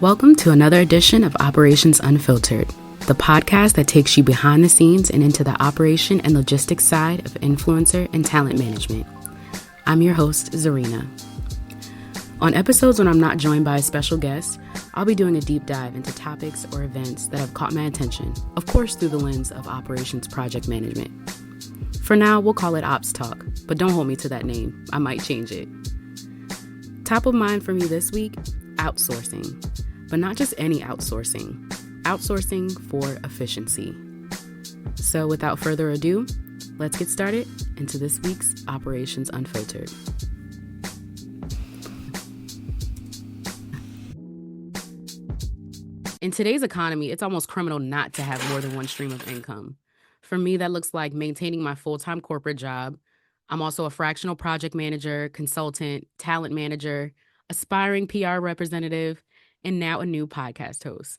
Welcome to another edition of Operations Unfiltered, the podcast that takes you behind the scenes and into the operation and logistics side of influencer and talent management. I'm your host, Zarina. On episodes when I'm not joined by a special guest, I'll be doing a deep dive into topics or events that have caught my attention, of course through the lens of operations project management. For now, we'll call it Ops Talk, but don't hold me to that name. I might change it. Top of mind for me this week, outsourcing. But not just any outsourcing. Outsourcing for efficiency. So without further ado, let's get started into this week's Operations Unfiltered. In today's economy, it's almost criminal not to have more than one stream of income. For me, that looks like maintaining my full-time corporate job. I'm also a fractional project manager, consultant, talent manager, aspiring PR representative, and now a new podcast host.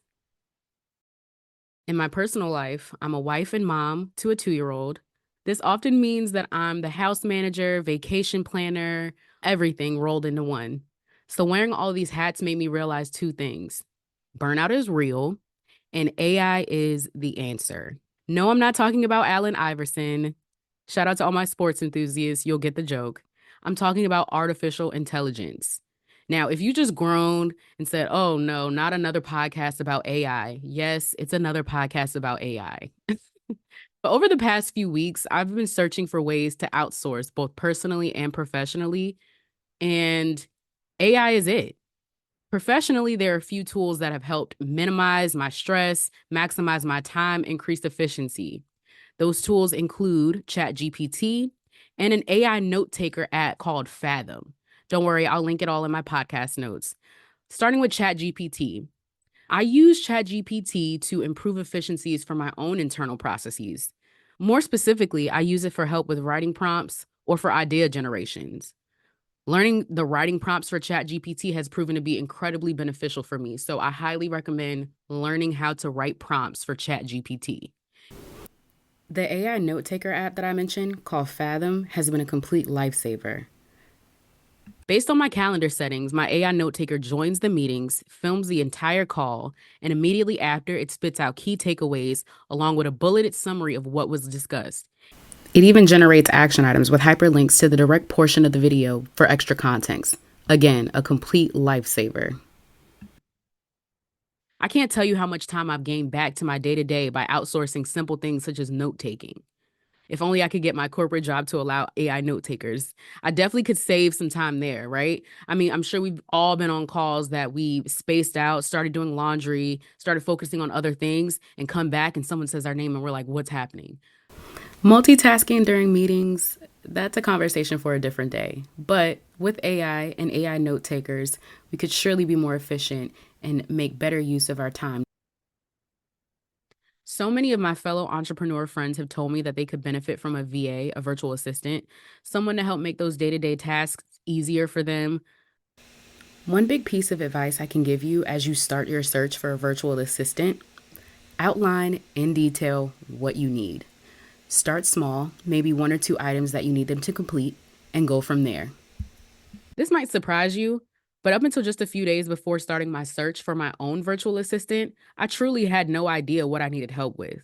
In my personal life, I'm a wife and mom to a 2-year-old. This often means that I'm the house manager, vacation planner, everything rolled into one. So wearing all these hats made me realize two things. Burnout is real, and AI is the answer. No, I'm not talking about Allen Iverson. Shout out to all my sports enthusiasts. You'll get the joke. I'm talking about artificial intelligence. Now, if you just groaned and said, oh, no, not another podcast about AI. Yes, it's another podcast about AI. But over the past few weeks, I've been searching for ways to outsource both personally and professionally. And AI is it. Professionally, there are a few tools that have helped minimize my stress, maximize my time, increase efficiency. Those tools include ChatGPT and an AI note taker app called Fathom. Don't worry, I'll link it all in my podcast notes. Starting with ChatGPT. I use ChatGPT to improve efficiencies for my own internal processes. More specifically, I use it for help with writing prompts or for idea generations. Learning the writing prompts for ChatGPT has proven to be incredibly beneficial for me, so I highly recommend learning how to write prompts for ChatGPT. The AI note taker app that I mentioned, called Fathom, has been a complete lifesaver. Based on my calendar settings, my AI note taker joins the meetings, films the entire call, and immediately after, it spits out key takeaways along with a bulleted summary of what was discussed. It even generates action items with hyperlinks to the direct portion of the video for extra context. Again, a complete lifesaver. I can't tell you how much time I've gained back to my day-to-day by outsourcing simple things such as note-taking. If only I could get my corporate job to allow AI note takers. I definitely could save some time there, right? I mean, I'm sure we've all been on calls that we spaced out, started doing laundry, started focusing on other things, and come back and someone says our name and we're like, what's happening? Multitasking during meetings, that's a conversation for a different day. But with AI and AI note takers, we could surely be more efficient and make better use of our time. So many of my fellow entrepreneur friends have told me that they could benefit from a VA, a virtual assistant, someone to help make those day-to-day tasks easier for them. One big piece of advice I can give you as you start your search for a virtual assistant, outline in detail what you need. Start small, maybe 1 or 2 items that you need them to complete, and go from there. This might surprise you, but up until just a few days before starting my search for my own virtual assistant, I truly had no idea what I needed help with.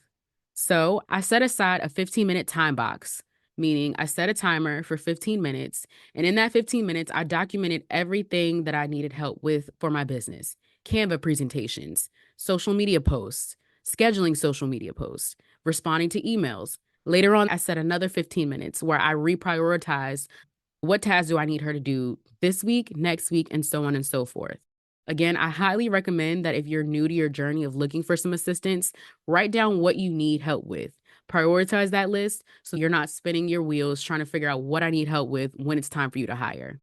So I set aside a 15-minute time box, meaning I set a timer for 15 minutes, and in that 15 minutes, I documented everything that I needed help with for my business. Canva presentations, social media posts, scheduling social media posts, responding to emails. Later on, I set another 15 minutes where I reprioritized what tasks do I need her to do this week, next week, and so on and so forth. Again, I highly recommend that if you're new to your journey of looking for some assistance, write down what you need help with. Prioritize that list so you're not spinning your wheels trying to figure out what I need help with when it's time for you to hire.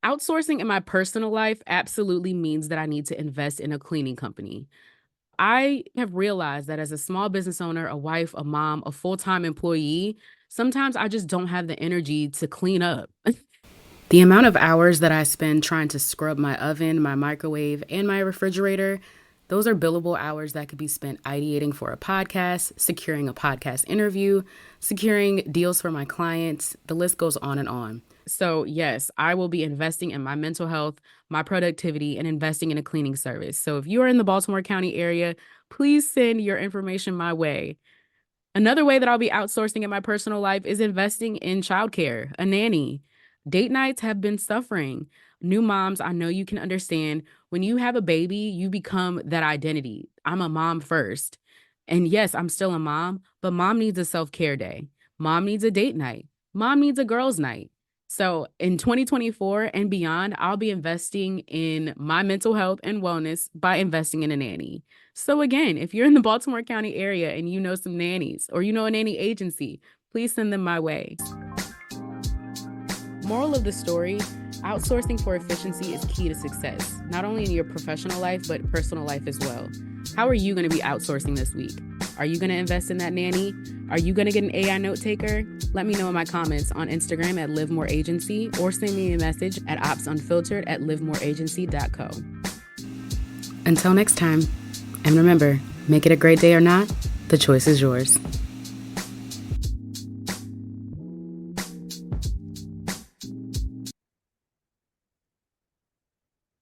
Outsourcing in my personal life absolutely means that I need to invest in a cleaning company. I have realized that as a small business owner, a wife, a mom, a full-time employee, sometimes I just don't have the energy to clean up. The amount of hours that I spend trying to scrub my oven, my microwave, and my refrigerator, those are billable hours that could be spent ideating for a podcast, securing a podcast interview, securing deals for my clients. The list goes on and on. So, yes, I will be investing in my mental health, my productivity, and investing in a cleaning service. So, if you are in the Baltimore County area, please send your information my way. Another way that I'll be outsourcing in my personal life is investing in childcare, a nanny. Date nights have been suffering. New moms, I know you can understand when you have a baby, you become that identity. I'm a mom first. And yes, I'm still a mom, but mom needs a self care day. Mom needs a date night. Mom needs a girls' night. So in 2024 and beyond, I'll be investing in my mental health and wellness by investing in a nanny. So again, if you're in the Baltimore County area and you know some nannies or you know a nanny agency, please send them my way. Moral of the story, outsourcing for efficiency is key to success, not only in your professional life, but personal life as well. How are you going to be outsourcing this week? Are you going to invest in that nanny? Are you going to get an AI note taker? Let me know in my comments on Instagram at LiveMoreAgency or send me a message at opsunfiltered@livemoreagency.co. Until next time, and remember, make it a great day or not, the choice is yours.